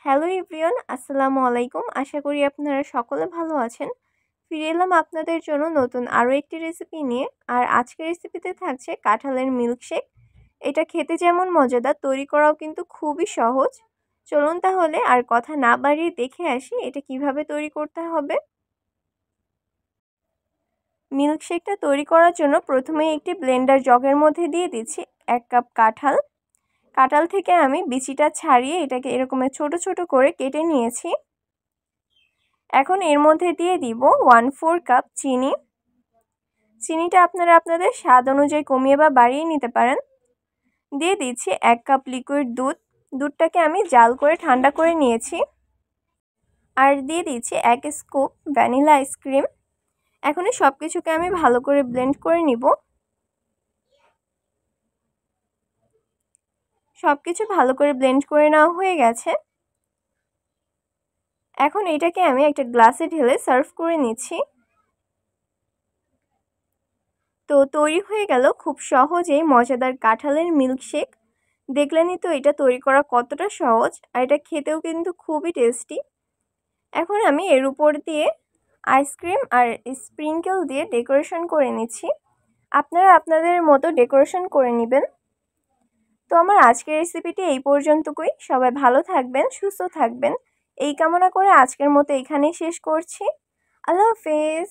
Hello everyone, আসসালামু আলাইকুম। আশা করি আপনারা সকলে ভালো আছেন। ফিরে এলাম আপনাদের জন্য নতুন আরও একটি রেসিপি নিয়ে। আর আজকের রেসিপিতে থাকছে কাঁঠালের মিল্কশেক। এটা খেতে যেমন মজাদার, তৈরি করাও কিন্তু খুবই সহজ। চলুন তাহলে আর কথা না বাড়িয়ে দেখে আসি এটা কিভাবে তৈরি করতে হবে। মিল্কশেকটা তৈরি করার জন্য প্রথমেই একটি ব্লেন্ডার জগের মধ্যে দিয়ে দিচ্ছি 1 কাপ কাঁঠাল। কাঁঠাল থেকে আমি বিচিটা ছাড়িয়ে এটাকে এরকম ছোট ছোট করে কেটে নিয়েছি। এখন এর মধ্যে দিয়ে দিব 1/4 কাপ চিনি। চিনিটা আপনারা আপনাদের স্বাদ অনুযায়ী কমিয়ে বা বাড়িয়ে নিতে পারেন। দিয়ে দিচ্ছি 1 কাপ লিকুইড দুধ। দুধটাকে আমি জাল করে ঠান্ডা করে নিয়েছি। আর দিয়ে দিচ্ছি 1 স্কুপ ভ্যানিলা আইসক্রিম। এখন এই সব কিছুকে আমি ভালো করে ব্লেন্ড করে নিব। সব কিছু ভালো করে ব্লেন্ড করে নেওয়া হয়ে গেছে। এখন এটাকে আমি একটা গ্লাসে ঢেলে সার্ভ করে নিচ্ছি। তো তৈরি হয়ে গেল খুব সহজেই মজাদার কাঁঠালের মিল্কশেক। দেখলেনই তো এটা তৈরি করা কতটা সহজ, আর এটা খেতেও কিন্তু খুবই টেস্টি। এখন আমি এর উপর দিয়ে আইসক্রিম আর স্প্রিঙ্কেল দিয়ে ডেকোরেশন করে নিচ্ছি। আপনারা আপনাদের মতো ডেকোরেশন করে নেবেন। তো আমার আজকের রেসিপিটি এই পর্যন্তই। সবাই ভালো থাকবেন, সুস্থ থাকবেন এই কামনা করে আজকের মতো এখানেই শেষ করছি। আল্লাহ হাফেজ।